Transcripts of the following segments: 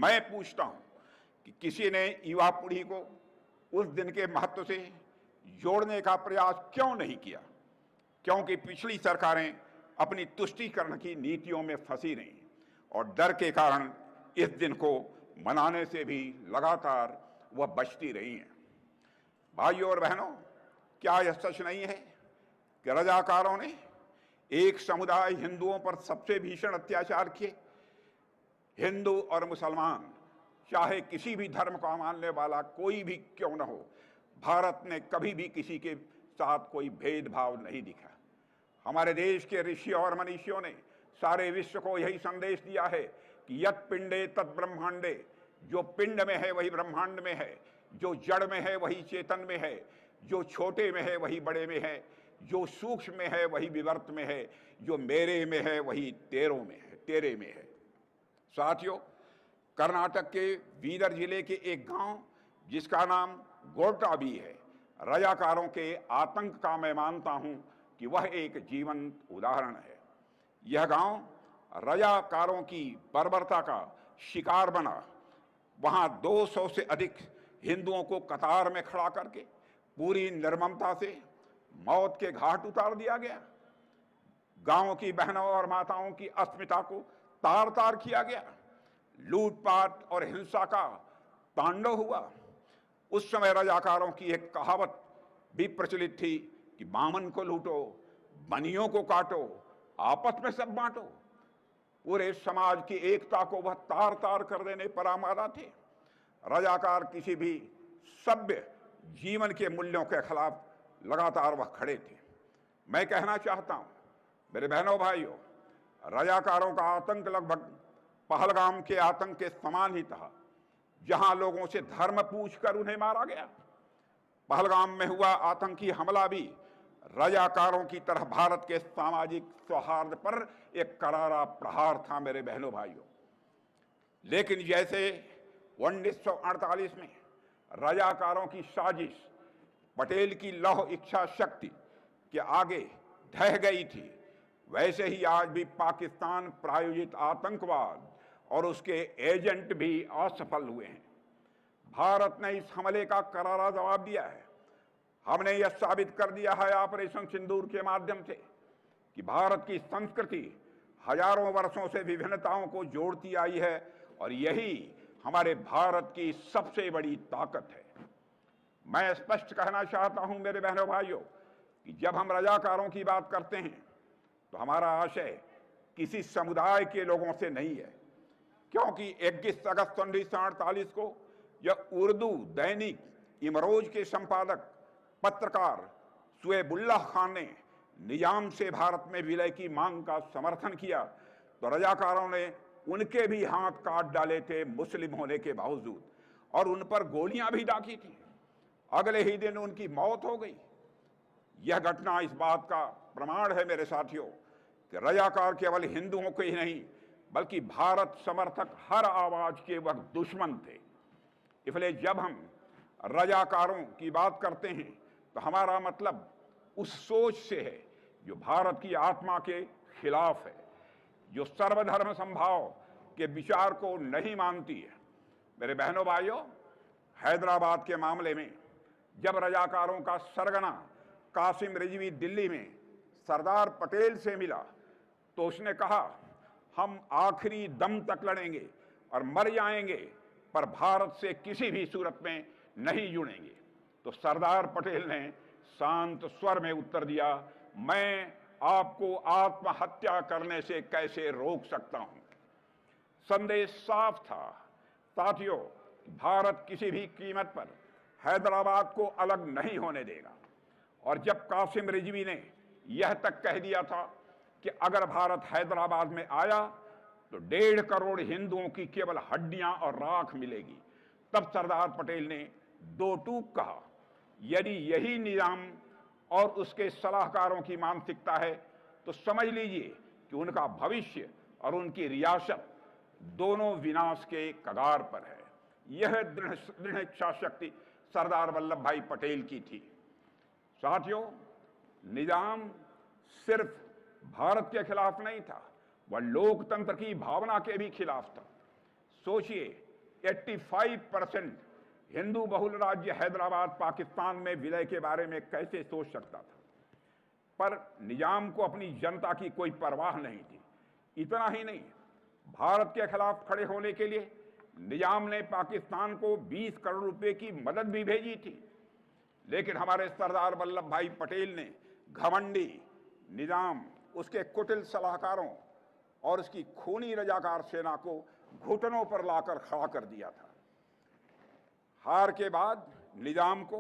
मैं पूछता हूं कि किसी ने युवा पीढ़ी को उस दिन के महत्व से जोड़ने का प्रयास क्यों नहीं किया? क्योंकि पिछली सरकारें अपनी तुष्टीकरण की नीतियों में फंसी रही और डर के कारण इस दिन को मनाने से भी लगातार वह बचती रही हैं। भाइयों और बहनों, क्या यह सच नहीं है कि रजाकारों ने एक समुदाय हिंदुओं पर सबसे भीषण अत्याचार किए? हिंदू और मुसलमान, चाहे किसी भी धर्म का मानने वाला कोई भी क्यों न हो, भारत ने कभी भी किसी के साथ कोई भेदभाव नहीं दिखा। हमारे देश के ऋषि और मनीषियों ने सारे विश्व को यही संदेश दिया है कि यत् पिंडे तत् ब्रह्मांडे, जो पिंड में है वही ब्रह्मांड में है, जो जड़ में है वही चेतन में है, जो छोटे में है वही बड़े में है, जो सूक्ष्म में है वही विवर्त में है, जो मेरे में है वही तेरों में है, तेरे में है। साथियों, कर्नाटक के बीदर जिले के एक गांव जिसका नाम गोरटा भी है, रजाकारों के आतंक का मैं मानता हूं कि वह एक जीवंत उदाहरण है। यह गांव रजाकारों की बर्बरता का शिकार बना। वहां 200 से अधिक हिंदुओं को कतार में खड़ा करके पूरी निर्ममता से मौत के घाट उतार दिया गया। गांव की बहनों और माताओं की अस्मिता को तार तार किया गया। लूटपाट और हिंसा का तांडव हुआ। उस समय रजाकारों की एक कहावत भी प्रचलित थी कि बामन को लूटो, बनियों को काटो, आपस में सब बांटो। पूरे समाज की एकता को वह तार तार कर देने पर आमादा थे। रजाकार किसी भी सभ्य जीवन के मूल्यों के खिलाफ लगातार वह खड़े थे। मैं कहना चाहता हूं मेरे बहनों भाइयों, रजाकारों का आतंक लगभग पहलगाम के आतंक के समान ही था, जहां लोगों से धर्म पूछकर उन्हें मारा गया। पहलगाम में हुआ आतंकी हमला भी रजाकारों की तरह भारत के सामाजिक सौहार्द पर एक करारा प्रहार था मेरे बहनों भाइयों। लेकिन जैसे 1948 में रजाकारों की साजिश पटेल की लौह इच्छा शक्ति के आगे ढह गई थी, वैसे ही आज भी पाकिस्तान प्रायोजित आतंकवाद और उसके एजेंट भी असफल हुए हैं। भारत ने इस हमले का करारा जवाब दिया है। हमने यह साबित कर दिया है ऑपरेशन सिंदूर के माध्यम से कि भारत की संस्कृति हजारों वर्षों से विभिन्नताओं को जोड़ती आई है और यही हमारे भारत की सबसे बड़ी ताकत है। मैं स्पष्ट कहना चाहता हूं मेरे बहनों भाइयों कि जब हम रजाकारों की बात करते हैं तो हमारा आशय किसी समुदाय के लोगों से नहीं है, क्योंकि 21 अगस्त 1948 को यह उर्दू दैनिक इमरोज के संपादक पत्रकार सुएबुल्लाह खान ने निजाम से भारत में विलय की मांग का समर्थन किया तो रजाकारों ने उनके भी हाथ काट डाले थे मुस्लिम होने के बावजूद, और उन पर गोलियां भी दागी थी। अगले ही दिन उनकी मौत हो गई। यह घटना इस बात का प्रमाण है मेरे साथियों कि रजाकार केवल हिंदुओं के ही नहीं बल्कि भारत समर्थक हर आवाज के वह दुश्मन थे। इसलिए जब हम रजाकारों की बात करते हैं तो हमारा मतलब उस सोच से है जो भारत की आत्मा के खिलाफ है, जो सर्वधर्म संभाव के विचार को नहीं मानती है। मेरे बहनों भाइयों, हैदराबाद के मामले में जब रजाकारों का सरगना कासिम रिजवी दिल्ली में सरदार पटेल से मिला तो उसने कहा, हम आखिरी दम तक लड़ेंगे और मर जाएंगे पर भारत से किसी भी सूरत में नहीं जुड़ेंगे। तो सरदार पटेल ने शांत स्वर में उत्तर दिया, मैं आपको आत्महत्या करने से कैसे रोक सकता हूं। संदेश साफ था। साथियों, भारत किसी भी कीमत पर हैदराबाद को अलग नहीं होने देगा। और जब कासिम रिजवी ने यह तक कह दिया था कि अगर भारत हैदराबाद में आया तो 1.5 करोड़ हिंदुओं की केवल हड्डियां और राख मिलेगी, तब सरदार पटेल ने दो टूक कहा, यदि यही निजाम और उसके सलाहकारों की मानसिकता है तो समझ लीजिए कि उनका भविष्य और उनकी रियासत दोनों विनाश के कगार पर है। यह दृढ़ इच्छा शक्ति सरदार वल्लभ भाई पटेल की थी। साथियों, निजाम सिर्फ भारत के खिलाफ नहीं था, वह लोकतंत्र की भावना के भी खिलाफ था। सोचिए 85% हिंदू बहुल राज्य हैदराबाद पाकिस्तान में विलय के बारे में कैसे सोच सकता था। पर निजाम को अपनी जनता की कोई परवाह नहीं थी। इतना ही नहीं, भारत के खिलाफ खड़े होने के लिए निजाम ने पाकिस्तान को 20 करोड़ रुपए की मदद भी भेजी थी। लेकिन हमारे सरदार वल्लभ भाई पटेल ने घमंडी निजाम, उसके कुटिल सलाहकारों और उसकी खूनी रजाकार सेना को घुटनों पर लाकर खड़ा कर दिया था। हार के बाद निजाम को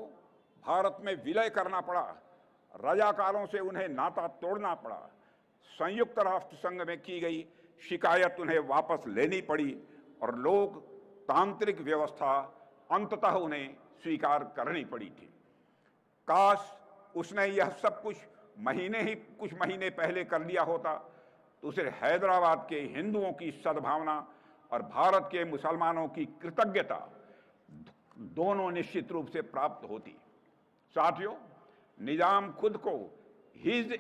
भारत में विलय करना पड़ा, रजाकारों से उन्हें नाता तोड़ना पड़ा, संयुक्त राष्ट्र संघ में की गई शिकायत उन्हें वापस लेनी पड़ी और लोकतांत्रिक व्यवस्था अंततः उन्हें स्वीकार करनी पड़ी थी। काश उसने यह सब कुछ कुछ महीने पहले कर लिया होता तो उसे हैदराबाद के हिंदुओं की सद्भावना और भारत के मुसलमानों की कृतज्ञता दोनों निश्चित रूप से प्राप्त होती। साथियों, निजाम खुद को हिज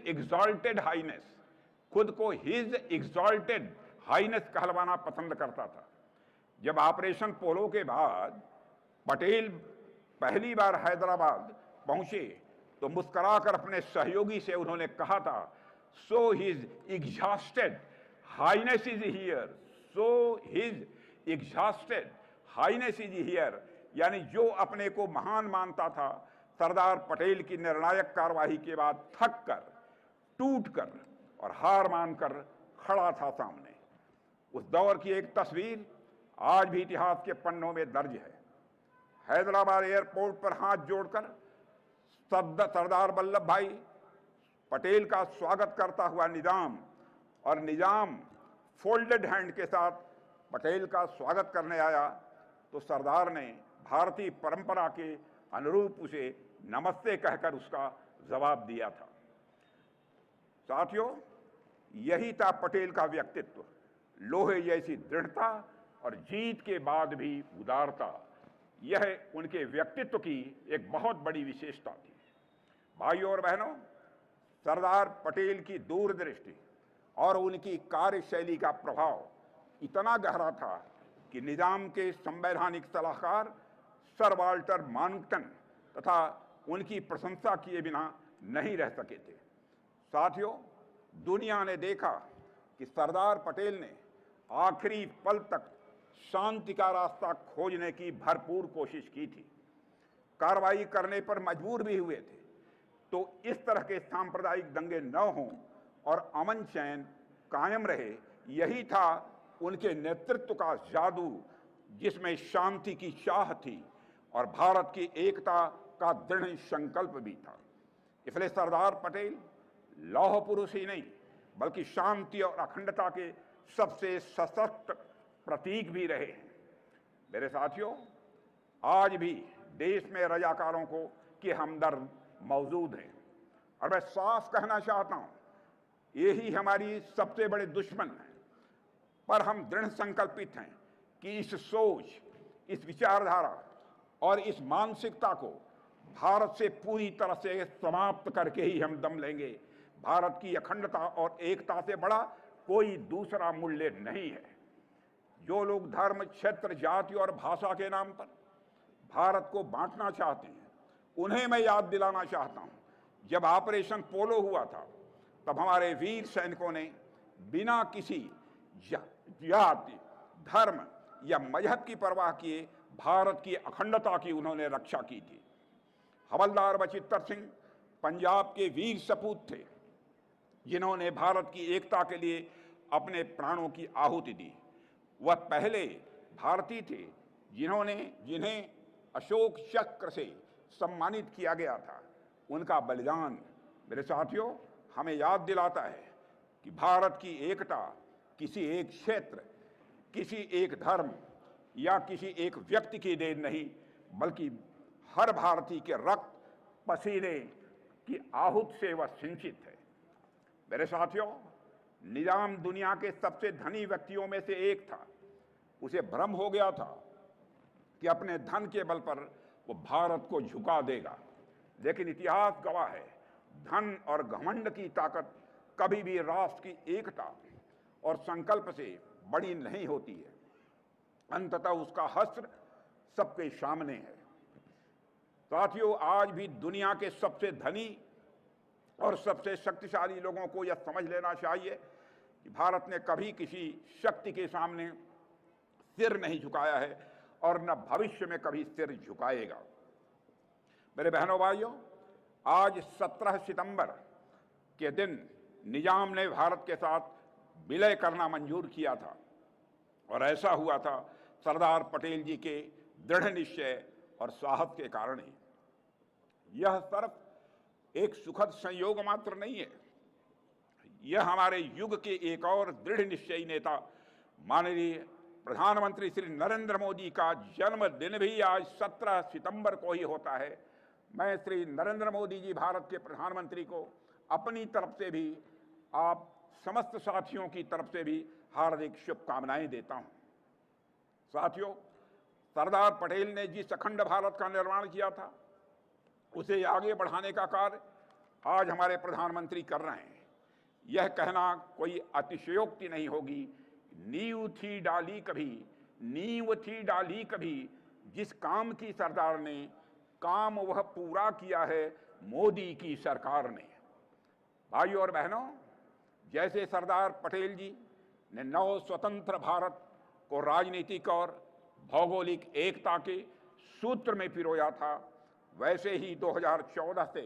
एग्जॉल्टेड हाइनेस कहलवाना पसंद करता था। जब ऑपरेशन पोलो के बाद पटेल पहली बार हैदराबाद पहुंचे तो मुस्कुराकर अपने सहयोगी से उन्होंने कहा था, so his exhausted highness is here, so his exhausted highness is here, यानी जो अपने को महान मानता था, सरदार पटेल की निर्णायक कार्रवाई के बाद थक कर, टूट कर और हार मानकर खड़ा था सामने। उस दौर की एक तस्वीर आज भी इतिहास के पन्नों में दर्ज है। हैदराबाद एयरपोर्ट पर हाथ जोड़कर सरदार वल्लभ भाई पटेल का स्वागत करता हुआ निजाम और निजाम फोल्डेड हैंड के साथ पटेल का स्वागत करने आया तो सरदार ने भारतीय परंपरा के अनुरूप उसे नमस्ते कहकर उसका जवाब दिया था। साथियों, यही था पटेल का व्यक्तित्व, लोहे जैसी दृढ़ता और जीत के बाद भी उदारता। यह उनके व्यक्तित्व की एक बहुत बड़ी विशेषता थी। भाइयों और बहनों, सरदार पटेल की दूरदृष्टि और उनकी कार्यशैली का प्रभाव इतना गहरा था कि निजाम के संवैधानिक सलाहकार सर वाल्टर मानक्टन तथा उनकी प्रशंसा किए बिना नहीं रह सके थे। साथियों, दुनिया ने देखा कि सरदार पटेल ने आखिरी पल तक शांति का रास्ता खोजने की भरपूर कोशिश की थी। कार्रवाई करने पर मजबूर भी हुए थे तो इस तरह के सांप्रदायिक दंगे न हों और अमन चैन कायम रहे, यही था उनके नेतृत्व का जादू, जिसमें शांति की चाह थी और भारत की एकता का दृढ़ संकल्प भी था। इसलिए सरदार पटेल लौह पुरुष ही नहीं बल्कि शांति और अखंडता के सबसे सशक्त प्रतीक भी रहे हैं। मेरे साथियों, आज भी देश में रजाकारों को के हमदर्द मौजूद हैं और मैं साफ कहना चाहता हूं, यही हमारी सबसे बड़े दुश्मन हैं। पर हम दृढ़ संकल्पित हैं कि इस सोच, इस विचारधारा और इस मानसिकता को भारत से पूरी तरह से समाप्त करके ही हम दम लेंगे। भारत की अखंडता और एकता से बड़ा कोई दूसरा मूल्य नहीं है। जो लोग धर्म, क्षेत्र, जाति और भाषा के नाम पर भारत को बांटना चाहते हैं, उन्हें मैं याद दिलाना चाहता हूं, जब ऑपरेशन पोलो हुआ था तब हमारे वीर सैनिकों ने बिना किसी जाति, धर्म या मजहब की परवाह किए भारत की अखंडता की उन्होंने रक्षा की थी। हवलदार बचित्तर सिंह पंजाब के वीर सपूत थे, जिन्होंने भारत की एकता के लिए अपने प्राणों की आहुति दी। वह पहले भारतीय थे जिन्हें अशोक चक्र से सम्मानित किया गया था। उनका बलिदान, मेरे साथियों, हमें याद दिलाता है कि भारत की एकता किसी एक क्षेत्र, किसी एक धर्म या किसी एक व्यक्ति की देन नहीं, बल्कि हर भारतीय के रक्त, पसीने की आहूत से वह सिंचित है। मेरे साथियों, निजाम दुनिया के सबसे धनी व्यक्तियों में से एक था। उसे भ्रम हो गया था कि अपने धन के बल पर वो भारत को झुका देगा, लेकिन इतिहास गवाह है, धन और घमंड की ताकत कभी भी राष्ट्र की एकता और संकल्प से बड़ी नहीं होती है। अंततः उसका हश्र सबके सामने है। साथियों, आज भी दुनिया के सबसे धनी और सबसे शक्तिशाली लोगों को यह समझ लेना चाहिए कि भारत ने कभी किसी शक्ति के सामने सिर नहीं झुकाया है और न भविष्य में कभी सिर झुकाएगा। मेरे बहनों भाइयों, आज 17 सितंबर के दिन निजाम ने भारत के साथ विलय करना मंजूर किया था और ऐसा हुआ था सरदार पटेल जी के दृढ़ निश्चय और साहस के कारण ही। यह सिर्फ एक सुखद संयोग मात्र नहीं है, यह हमारे युग के एक और दृढ़ निश्चयी नेता माननीय प्रधानमंत्री श्री नरेंद्र मोदी का जन्मदिन भी आज 17 सितंबर को ही होता है। मैं श्री नरेंद्र मोदी जी भारत के प्रधानमंत्री को अपनी तरफ से भी, आप समस्त साथियों की तरफ से भी हार्दिक शुभकामनाएं देता हूं। साथियों, सरदार पटेल ने जिस अखंड भारत का निर्माण किया था उसे आगे बढ़ाने का कार्य आज हमारे प्रधानमंत्री कर रहे हैं। यह कहना कोई अतिशयोक्ति नहीं होगी, नींव थी डाली कभी जिस काम की सरदार ने, काम वह पूरा किया है मोदी की सरकार ने। भाइयों और बहनों, जैसे सरदार पटेल जी ने नव स्वतंत्र भारत को राजनीतिक और भौगोलिक एकता के सूत्र में पिरोया था, वैसे ही 2014 से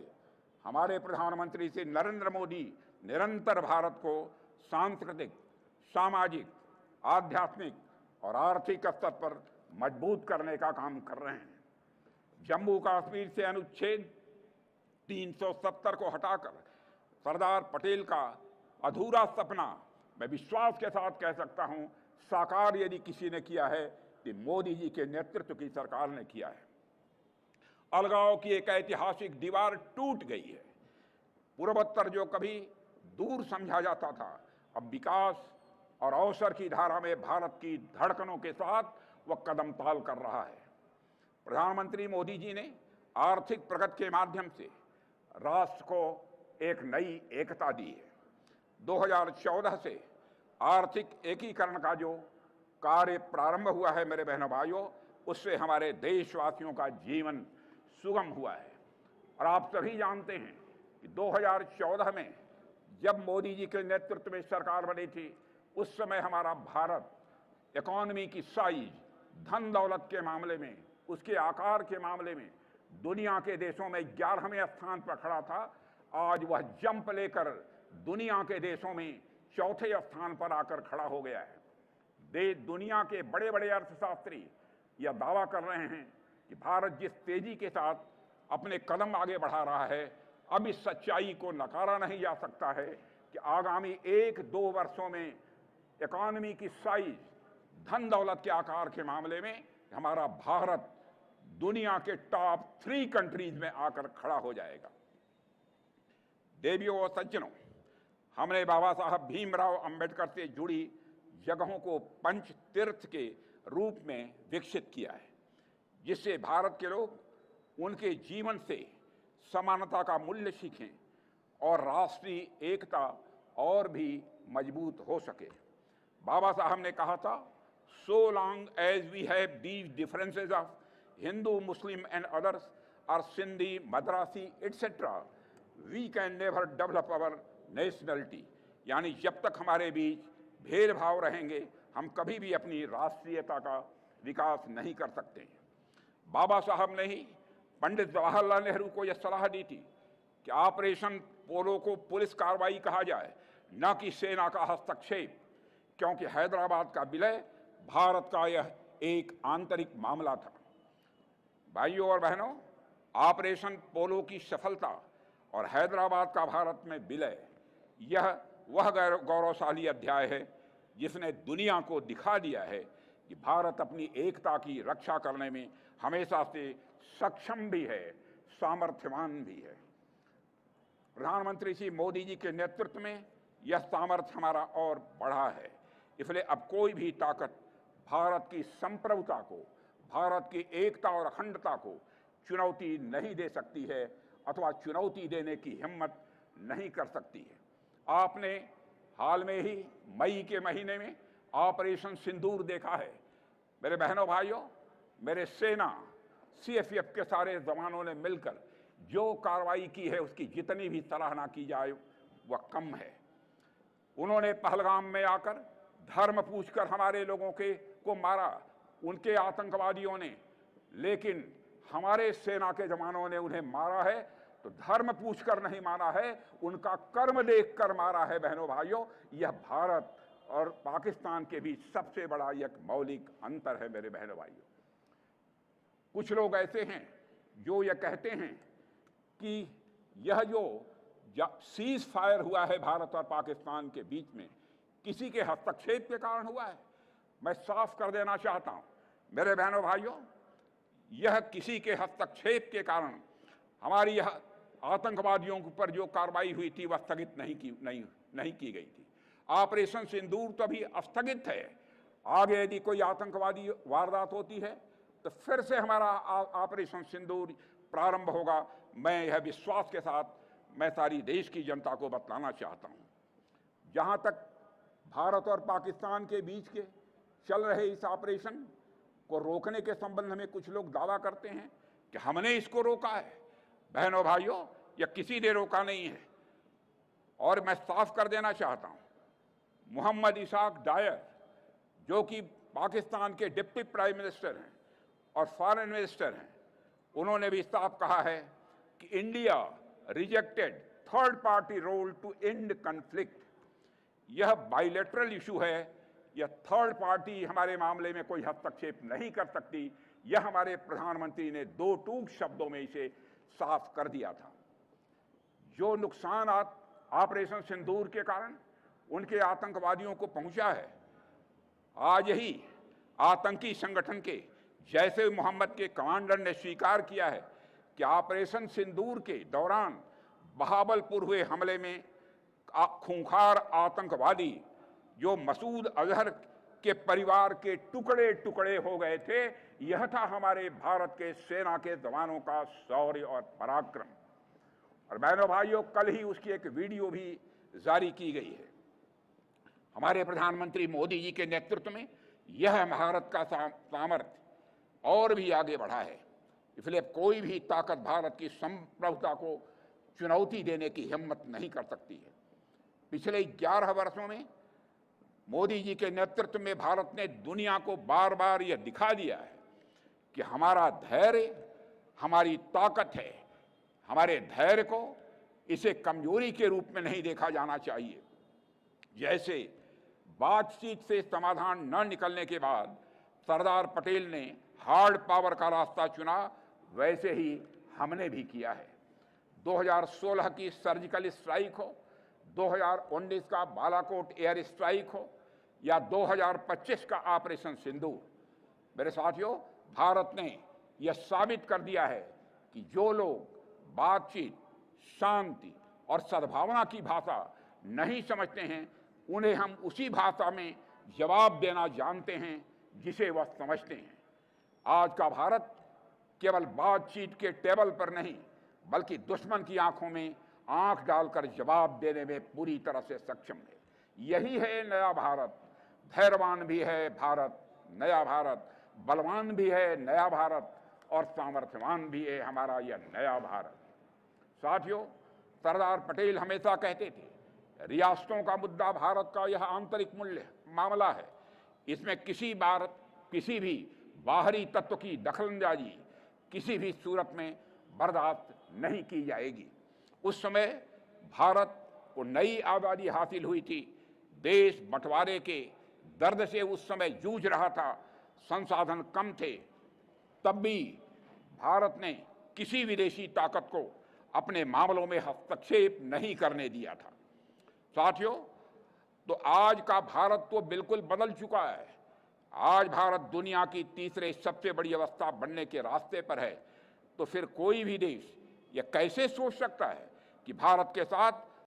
हमारे प्रधानमंत्री श्री नरेंद्र मोदी निरंतर भारत को सांस्कृतिक, सामाजिक, आध्यात्मिक और आर्थिक स्तर पर मजबूत करने का काम कर रहे हैं। जम्मू कश्मीर से अनुच्छेद 370 को हटाकर सरदार पटेल का अधूरा सपना, मैं विश्वास के साथ कह सकता हूं, साकार यदि किसी ने किया है तो मोदी जी के नेतृत्व की सरकार ने किया है। अलगाव की एक ऐतिहासिक दीवार टूट गई है। पूर्वोत्तर जो कभी दूर समझा जाता था, अब विकास और अवसर की धारा में भारत की धड़कनों के साथ वह कदम ताल कर रहा है। प्रधानमंत्री मोदी जी ने आर्थिक प्रगति के माध्यम से राष्ट्र को एक नई एकता दी है। 2014 से आर्थिक एकीकरण का जो कार्य प्रारंभ हुआ है मेरे बहनों भाइयों, उससे हमारे देशवासियों का जीवन सुगम हुआ है। और आप सभी जानते हैं कि 2014 में जब मोदी जी के नेतृत्व में सरकार बनी थी, उस समय हमारा भारत इकोनॉमी की साइज, धन दौलत के मामले में, उसके आकार के मामले में दुनिया के देशों में 11वें स्थान पर खड़ा था। आज वह जंप लेकर दुनिया के देशों में चौथे स्थान पर आकर खड़ा हो गया है। दुनिया के बड़े बड़े अर्थशास्त्री यह दावा कर रहे हैं कि भारत जिस तेजी के साथ अपने कदम आगे बढ़ा रहा है, अब इस सच्चाई को नकारा नहीं जा सकता है कि आगामी 1-2 वर्षों में इकोनॉमी की साइज, धन दौलत के आकार के मामले में हमारा भारत दुनिया के टॉप 3 कंट्रीज में आकर खड़ा हो जाएगा। देवियों और सज्जनों, हमने बाबा साहब भीमराव अंबेडकर से जुड़ी जगहों को पंच तीर्थ के रूप में विकसित किया है, जिससे भारत के लोग उनके जीवन से समानता का मूल्य सीखें और राष्ट्रीय एकता और भी मजबूत हो सके। बाबा साहब ने कहा था, so long as we have these differences of Hindu, Muslim and others और Sindhi, Madrasi etcetera, we can never develop our nationality. यानी जब तक हमारे बीच भेदभाव रहेंगे, हम कभी भी अपनी राष्ट्रीयता का विकास नहीं कर सकते। बाबा साहब ने ही पंडित जवाहरलाल नेहरू को यह सलाह दी थी कि ऑपरेशन पोलो को पुलिस कार्रवाई कहा जाए, न कि सेना का हस्तक्षेप, क्योंकि हैदराबाद का विलय भारत का यह एक आंतरिक मामला था। भाइयों और बहनों, ऑपरेशन पोलो की सफलता और हैदराबाद का भारत में विलय, यह वह गौरवशाली अध्याय है जिसने दुनिया को दिखा दिया है कि भारत अपनी एकता की रक्षा करने में हमेशा से सक्षम भी है, सामर्थ्यवान भी है। प्रधानमंत्री श्री मोदी जी के नेतृत्व में यह सामर्थ्य हमारा और बढ़ा है। इसलिए अब कोई भी ताकत भारत की संप्रभुता को, भारत की एकता और अखंडता को चुनौती नहीं दे सकती है अथवा चुनौती देने की हिम्मत नहीं कर सकती है। आपने हाल में ही मई के महीने में ऑपरेशन सिंदूर देखा है। मेरे बहनों भाइयों, मेरे सेना सीएफएफ के सारे जवानों ने मिलकर जो कार्रवाई की है उसकी जितनी भी सराहना की जाए वह कम है। उन्होंने पहलगाम में आकर धर्म पूछकर हमारे लोगों को मारा, उनके आतंकवादियों ने, लेकिन हमारे सेना के जवानों ने उन्हें मारा है तो धर्म पूछकर नहीं मारा है, उनका कर्म देखकर मारा है। बहनों भाइयों, यह भारत और पाकिस्तान के बीच सबसे बड़ा एक मौलिक अंतर है। मेरे बहनों भाइयों, कुछ लोग ऐसे हैं जो यह कहते हैं कि यह जो सीज फायर हुआ है भारत और पाकिस्तान के बीच में किसी के हस्तक्षेप के कारण हुआ है। मैं साफ कर देना चाहता हूं मेरे बहनों भाइयों, यह किसी के हस्तक्षेप के कारण हमारी यह आतंकवादियों पर जो कार्रवाई हुई थी वह स्थगित नहीं की गई थी। ऑपरेशन सिंदूर तो अभी स्थगित है। आगे यदि कोई आतंकवादी वारदात होती है तो फिर से हमारा ऑपरेशन सिंदूर प्रारंभ होगा। मैं यह विश्वास के साथ मैं सारी देश की जनता को बतलाना चाहता हूं। जहां तक भारत और पाकिस्तान के बीच के चल रहे इस ऑपरेशन को रोकने के संबंध में कुछ लोग दावा करते हैं कि हमने इसको रोका है। बहनों भाइयों, यह किसी ने रोका नहीं है। और मैं साफ कर देना चाहता हूं, मोहम्मद इसाक डायर जो कि पाकिस्तान के डिप्टी प्राइम मिनिस्टर हैं और फॉरेन मिनिस्टर हैं, उन्होंने भी साफ कहा है कि India rejected third party role to end conflict. यह बाइलेटरल इशू है, यह थर्ड पार्टी हमारे मामले में कोई हस्तक्षेप नहीं कर सकती। यह हमारे प्रधानमंत्री ने दो टूक शब्दों में इसे साफ कर दिया था। जो नुकसान ऑपरेशन सिंदूर के कारण उनके आतंकवादियों को पहुंचा है, आज ही आतंकी संगठन के जैश ए मोहम्मद के कमांडर ने स्वीकार किया है कि ऑपरेशन सिंदूर के दौरान बहावलपुर हुए हमले में खूंखार आतंकवादी जो मसूद अजहर के परिवार के टुकड़े टुकड़े हो गए थे, यह था हमारे भारत के सेना के जवानों का शौर्य और पराक्रम। और बहनों भाइयों, कल ही उसकी एक वीडियो भी जारी की गई है। हमारे प्रधानमंत्री मोदी जी के नेतृत्व में यह भारत का सामर्थ्य और भी आगे बढ़ा है। इसलिए कोई भी ताकत भारत की संप्रभुता को चुनौती देने की हिम्मत नहीं कर सकती है। पिछले 11 वर्षों में मोदी जी के नेतृत्व में भारत ने दुनिया को बार बार यह दिखा दिया है कि हमारा धैर्य हमारी ताकत है। हमारे धैर्य को इसे कमजोरी के रूप में नहीं देखा जाना चाहिए। जैसे बातचीत से समाधान न निकलने के बाद सरदार पटेल ने हार्ड पावर का रास्ता चुना, वैसे ही हमने भी किया है। 2016 की सर्जिकल स्ट्राइक हो, 2019 का बालाकोट एयर स्ट्राइक हो या 2025 का ऑपरेशन सिंदूर, मेरे साथियों, भारत ने यह साबित कर दिया है कि जो लोग बातचीत, शांति और सद्भावना की भाषा नहीं समझते हैं, उन्हें हम उसी भाषा में जवाब देना जानते हैं जिसे वह समझते हैं। आज का भारत केवल बातचीत के टेबल पर नहीं बल्कि दुश्मन की आंखों में आंख डालकर जवाब देने में पूरी तरह से सक्षम है। यही है नया भारत। धैर्यवान भी है भारत, नया भारत, बलवान भी है नया भारत और सामर्थ्यवान भी है हमारा यह नया भारत। साथियों, सरदार पटेल हमेशा कहते थे, रियासतों का मुद्दा भारत का यह आंतरिक मामला है। इसमें किसी भी बाहरी तत्व की दखलंदाजी किसी भी सूरत में बर्दाश्त नहीं की जाएगी। उस समय भारत को नई आज़ादी हासिल हुई थी। देश बंटवारे के दर्द से उस समय जूझ रहा था, संसाधन कम थे। तब भी भारत ने किसी विदेशी ताकत को अपने मामलों में हस्तक्षेप नहीं करने दिया था। साथियों, तो आज का भारत तो बिल्कुल बदल चुका है। आज भारत दुनिया की तीसरे सबसे बड़ी अवस्था बनने के रास्ते पर है। तो फिर कोई भी देश यह कैसे सोच सकता है कि भारत के साथ